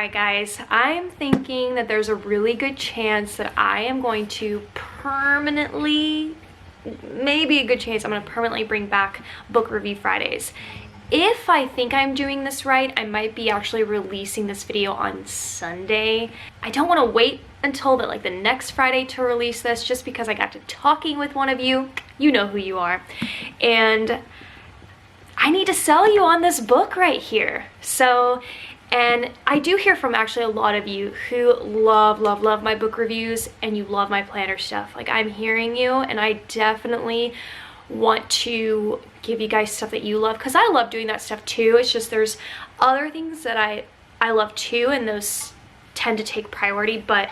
Alright guys, I'm thinking that there's a really good chance that I am going to permanently, maybe a good chance I'm going to permanently bring back Book Review Fridays. If I think I'm doing this right, I might be actually releasing this video on Sunday. I don't want to wait until the next Friday to release this, just because I got to talking with one of you. You know who you are. And I need to sell you on this book right here. And I do hear from actually a lot of you who love my book reviews, and you love my planner stuff. I'm hearing you, and I definitely want to give you guys stuff that you love, because I love doing that stuff too. It's just there's other things that I love too, and those tend to take priority. But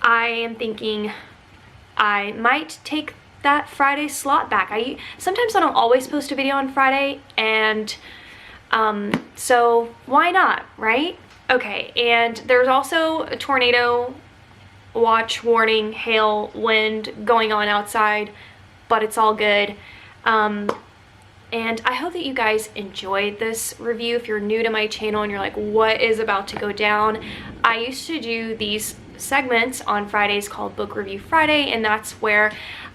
I am thinking I might take that Friday slot back. Sometimes I don't always post a video on Friday, and so why not, right? Okay, and there's also a tornado watch warning, hail, wind going on outside, but it's all good. And I hope that you guys enjoyed this review. If you're new to my channel and you're like, what is about to go down? I used to do these segments on Fridays called Book Review Friday, and that's where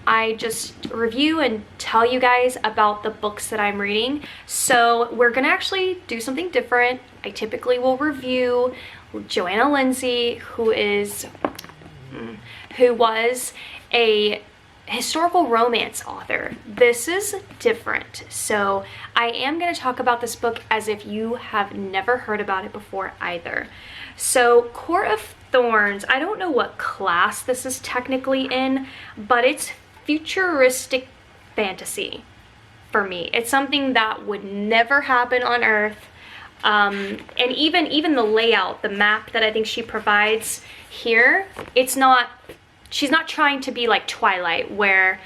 I just review and tell you guys about the books that I'm reading. So we're gonna actually do something different. I typically will review Joanna Lindsey, who was a historical romance author. This is different. So I am going to talk about this book as if you have never heard about it before either. So Court of Thorns, I don't know what class this is technically in, but it's futuristic fantasy for me. It's something that would never happen on Earth. And even the layout, the map that I think she provides here, she's not trying to be like Twilight, where,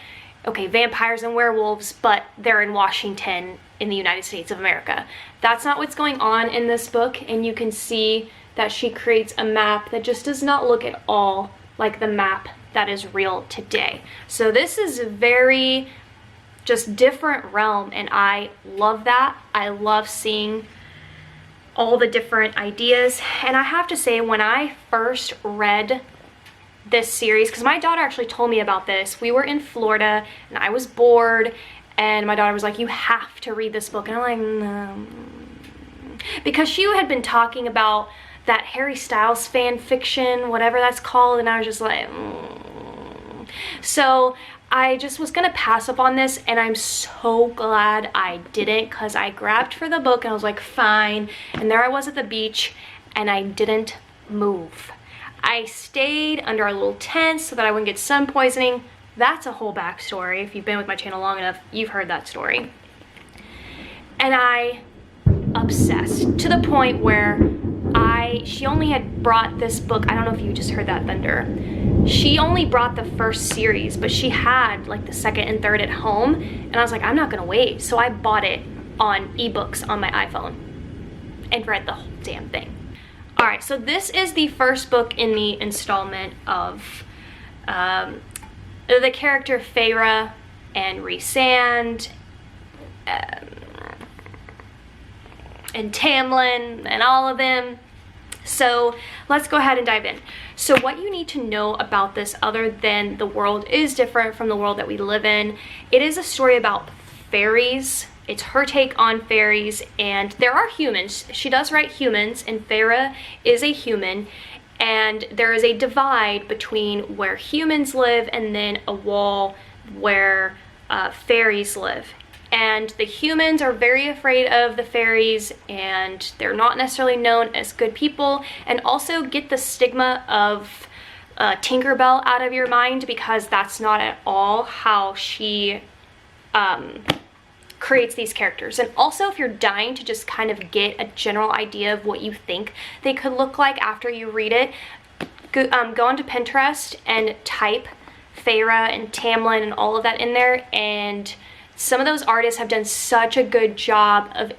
okay, vampires and werewolves, but they're in Washington in the United States of America. That's not what's going on in this book, and you can see that she creates a map that just does not look at all like the map that is real today. So this is a very just different realm, and I love that. I love seeing all the different ideas. And I have to say, when I first read this series, because my daughter actually told me about this. We were in Florida and I was bored, and my daughter was like, you have to read this book. And I'm like, no. Because she had been talking about that Harry Styles fan fiction, whatever that's called, and I was just like, So I just was gonna pass up on this, and I'm so glad I didn't, because I grabbed for the book and I was like, fine. And there I was at the beach, and I didn't move. I stayed under a little tent so that I wouldn't get sun poisoning. That's a whole backstory. If you've been with my channel long enough, you've heard that story. And I obsessed to the point where she only had brought this book. I don't know if you just heard that thunder. She only brought the first series, but she had like the second and third at home. And I was like, I'm not gonna wait. So I bought it on ebooks on my iPhone and read the whole damn thing. Alright, so this is the first book in the installment of the character Feyre and Rhysand and Tamlyn and all of them. So let's go ahead and dive in. So what you need to know about this, other than the world is different from the world that we live in, it is a story about fairies. It's her take on fairies, and there are humans. She does write humans, and Feyre is a human, and there is a divide between where humans live and then a wall where fairies live. And the humans are very afraid of the fairies, and they're not necessarily known as good people. And also get the stigma of Tinkerbell out of your mind, because that's not at all how she creates these characters. And also, if you're dying to just kind of get a general idea of what you think they could look like after you read it, go onto Pinterest and type Feyre and Tamlyn and all of that in there, and some of those artists have done such a good job of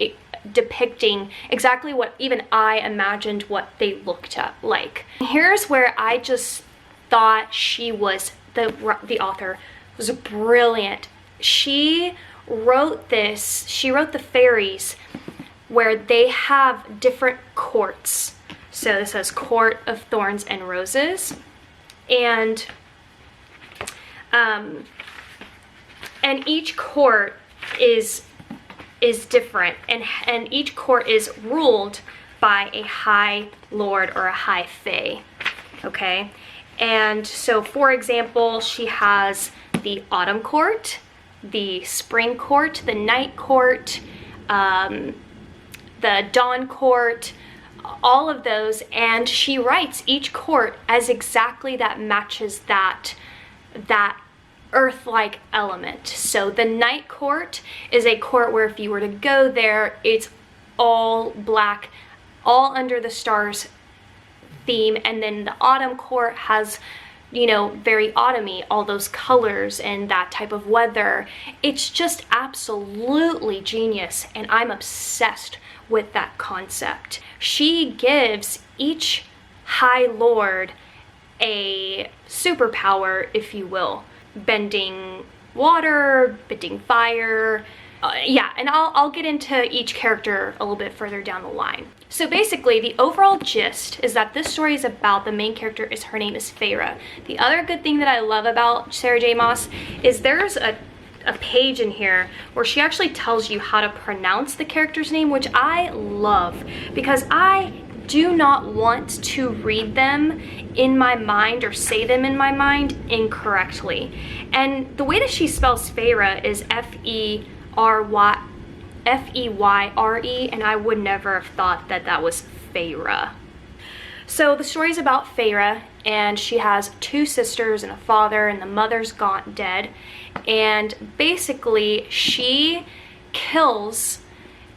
depicting exactly what even I imagined what they looked like. Here's where I just thought she was, the author was brilliant. She wrote the fairies where they have different courts. So this says Court of Thorns and Roses. And each court is different, and each court is ruled by a high lord or a high fae, okay? And so, for example, she has the autumn court, the spring court, the night court, the dawn court, all of those, and she writes each court as exactly that matches that earth-like element. So the night court is a court where if you were to go there, it's all black, all under the stars theme. And then the autumn court has, you know, very autumny, all those colors and that type of weather. It's just absolutely genius, and I'm obsessed with that concept. She gives each high lord a superpower, if you will. Bending water, bending fire, yeah, and I'll get into each character a little bit further down the line. So basically, the overall gist is that this story is about the main character, her name is Feyre. The other good thing that I love about Sarah J. Maas is there's a page in here where she actually tells you how to pronounce the character's name, which I love, because I do not want to read them in my mind or say them in my mind incorrectly. And the way that she spells Feyre is F-E-Y-R-E, and I would never have thought that that was Feyre. So the story's about Feyre, and she has two sisters and a father, and the mother's gone dead. And basically, she kills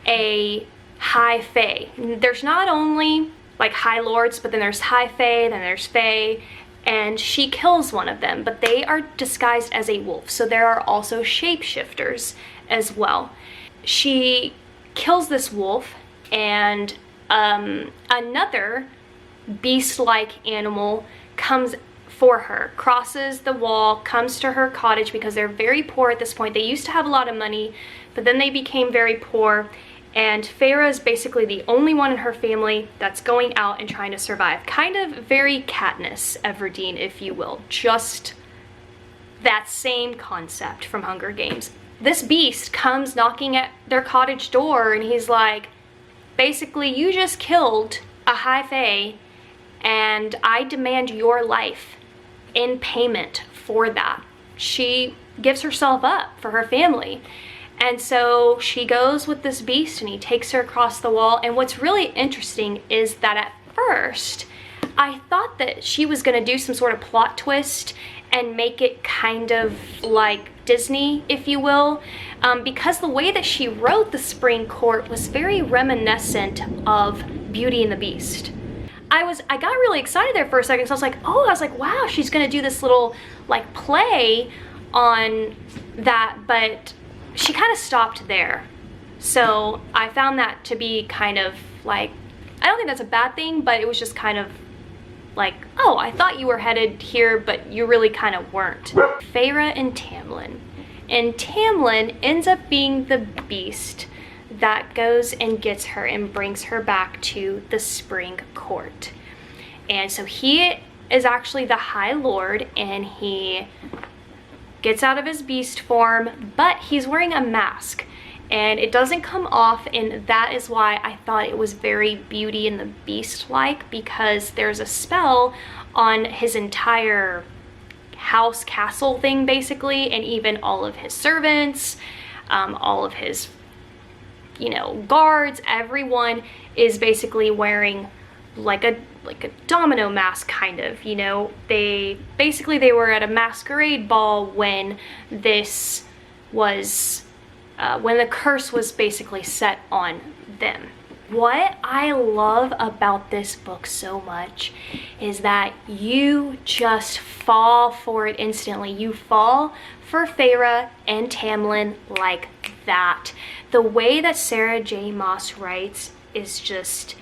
a high fae. There's not only like high lords, but then there's high fae, then there's fae, and she kills one of them, but they are disguised as a wolf. So there are also shapeshifters as well. She kills this wolf, and another beast-like animal comes for her, crosses the wall, comes to her cottage because they're very poor at this point. They used to have a lot of money, but then they became very poor, and Feyre is basically the only one in her family that's going out and trying to survive. Kind of very Katniss Everdeen, if you will. Just that same concept from Hunger Games. This beast comes knocking at their cottage door, and he's like, basically, you just killed a high fae, and I demand your life in payment for that. She gives herself up for her family. And so she goes with this beast, and he takes her across the wall. And what's really interesting is that at first, I thought that she was gonna do some sort of plot twist and make it kind of like Disney, if you will, because the way that she wrote the Spring Court was very reminiscent of Beauty and the Beast. I got really excited there for a second, so I was like, wow, she's gonna do this little like play on that, but she kind of stopped there. So I found that to be kind of like, I don't think that's a bad thing, but it was just kind of like, oh, I thought you were headed here, but you really kind of weren't. Feyre and Tamlyn. And Tamlyn ends up being the beast that goes and gets her and brings her back to the Spring Court. And so he is actually the High Lord, and he gets out of his beast form, but he's wearing a mask, and it doesn't come off, and that is why I thought it was very Beauty and the Beast-like, because there's a spell on his entire house castle thing, basically, and even all of his servants, all of his, you know, guards, everyone is basically wearing like a domino mask, kind of, you know. They were at a masquerade ball when this was when the curse was basically set on them. What I love about this book so much is that you just fall for it instantly. You fall for Feyre and Tamlyn like that. The way that Sarah J. Maas writes is just,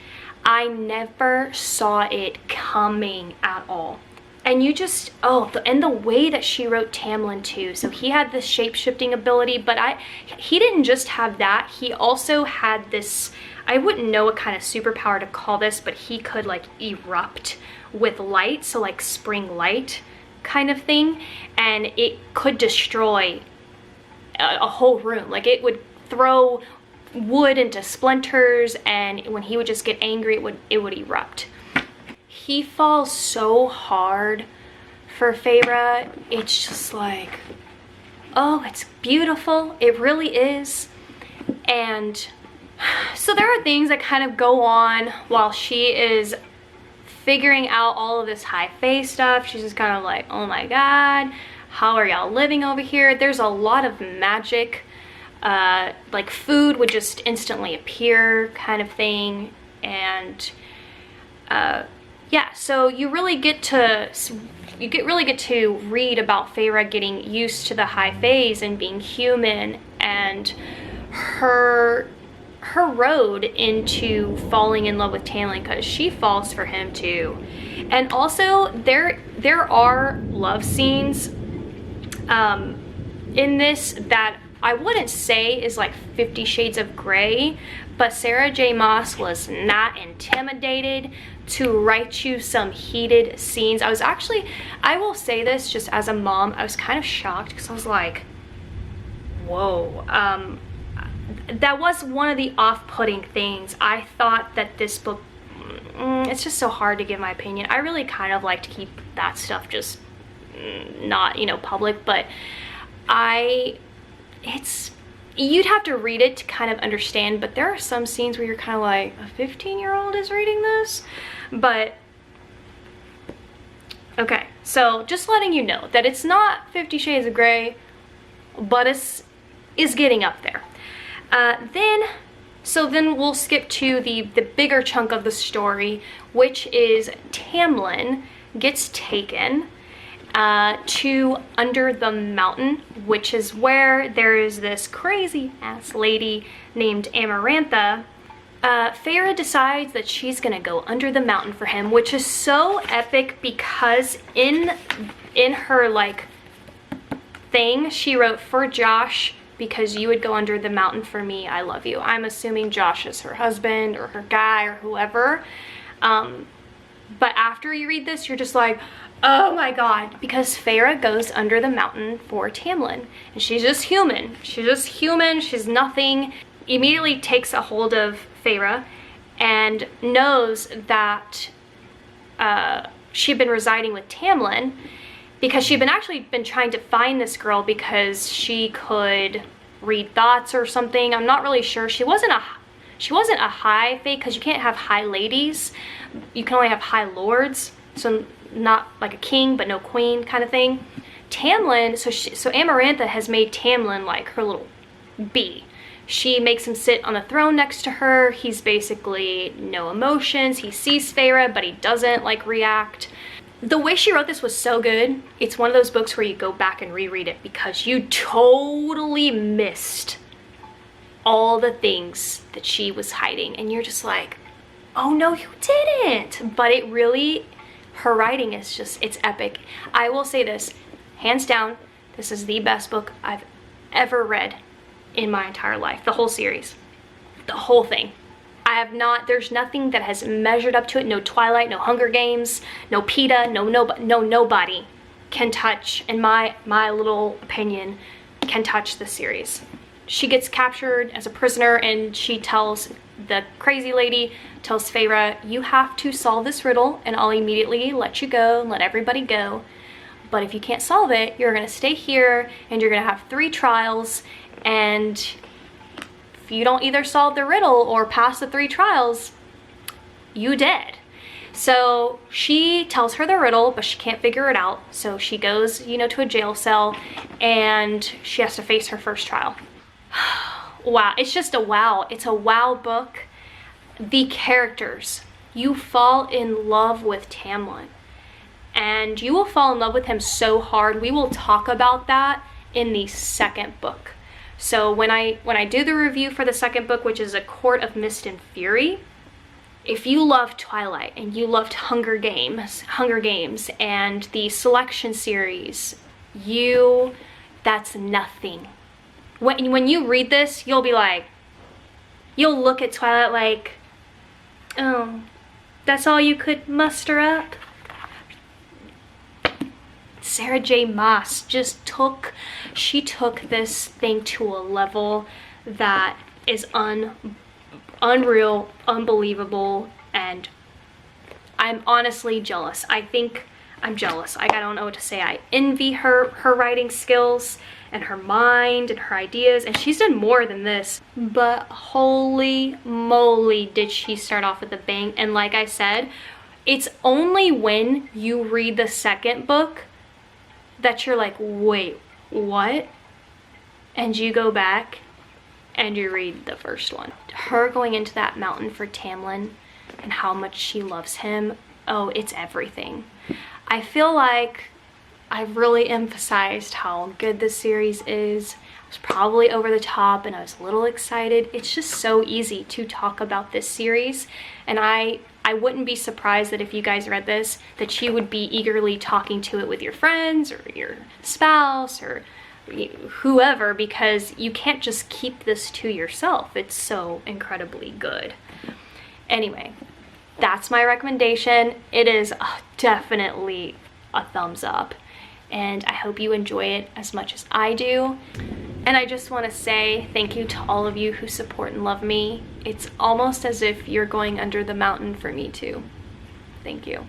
I never saw it coming at all. And you just, and the way that she wrote Tamlyn too. So he had this shape-shifting ability, but he didn't just have that. He also had this, I wouldn't know what kind of superpower to call this, but he could like erupt with light. So like spring light kind of thing. And it could destroy a whole room. Like it would throw wood into splinters, and when he would just get angry, it would erupt. He falls so hard for Feyre. It's just like, oh, it's beautiful. It really is. And so there are things that kind of go on while she is figuring out all of this high fae stuff. She's just kind of like, oh my god, how are y'all living over here? There's a lot of magic. Like food would just instantly appear kind of thing. And yeah, so you really get to read about Feyre getting used to the high faes and being human, and her road into falling in love with Tamlyn, because she falls for him too. And also there are love scenes in this that I wouldn't say is like 50 Shades of Grey, but Sarah J. Maas was not intimidated to write you some heated scenes. I will say this just as a mom, I was kind of shocked because I was like, whoa. That was one of the off-putting things. I thought that this book, it's just so hard to give my opinion. I really kind of like to keep that stuff just not, public, but you'd have to read it to kind of understand, but there are some scenes where you're kind of like, a 15-year-old is reading this? But, okay, so just letting you know that it's not 50 Shades of Grey, but it's getting up there. Then we'll skip to the bigger chunk of the story, which is Tamlyn gets taken to Under the Mountain, which is where there is this crazy ass lady named Amarantha. Feyre decides that she's gonna go under the mountain for him, which is so epic because in her like thing she wrote, for Josh, because you would go under the mountain for me, I love you. I'm assuming Josh is her husband or her guy or whoever. But after you read this, you're just like, oh my god, because Feyre goes under the mountain for Tamlyn, and she's just human. She's nothing. Immediately takes a hold of Feyre and knows that she'd been residing with Tamlyn because she'd been trying to find this girl because she could read thoughts or something. I'm not really sure. She wasn't a high fae, because you can't have high ladies. You can only have high lords. So not like a king but no queen kind of thing. Tamlyn, so Amarantha has made Tamlyn like her little bee. She makes him sit on the throne next to her. He's basically no emotions. He sees Feyre, but he doesn't like react. The way she wrote this was so good. It's one of those books where you go back and reread it because you totally missed all the things that she was hiding, and you're just like, oh no, you didn't. But it really, her writing is just, it's epic. I will say this, hands down, this is the best book I've ever read in my entire life. The whole series, the whole thing. There's nothing that has measured up to it. No Twilight, no Hunger Games, no PETA, nobody can touch, in my little opinion, can touch this series. She gets captured as a prisoner, and she tells the crazy lady, tells Feyre, you have to solve this riddle and I'll immediately let you go and let everybody go. But if you can't solve it, you're gonna stay here and you're gonna have 3 trials, and if you don't either solve the riddle or pass the 3 trials, you dead. So she tells her the riddle, but she can't figure it out. So she goes, to a jail cell, and she has to face her first trial. Wow, it's just a wow. It's a wow book. The characters, you fall in love with Tamlyn, and you will fall in love with him so hard. We will talk about that in the second book. So when I do the review for the second book, which is A Court of Mist and Fury, if you loved Twilight and you loved Hunger Games and the Selection series, that's nothing. When you read this, you'll be like, you'll look at Twilight like, oh, that's all you could muster up? Sarah J. Maas just took this thing to a level that is unreal, unbelievable, and I'm honestly jealous. I'm jealous. I don't know what to say. I envy her writing skills and her mind and her ideas, and she's done more than this, but holy moly did she start off with a bang. And like I said, it's only when you read the second book that you're like, wait, what? And you go back and you read the first one. Her going into that mountain for Tamlyn and how much she loves him, oh, it's everything. I feel like I've really emphasized how good this series is. I was probably over the top and I was a little excited. It's just so easy to talk about this series, and I wouldn't be surprised that if you guys read this, that you would be eagerly talking to it with your friends or your spouse or whoever, because you can't just keep this to yourself. It's so incredibly good. Anyway, that's my recommendation. It is definitely a thumbs up, and I hope you enjoy it as much as I do. And I just want to say thank you to all of you who support and love me. It's almost as if you're going under the mountain for me too. Thank you.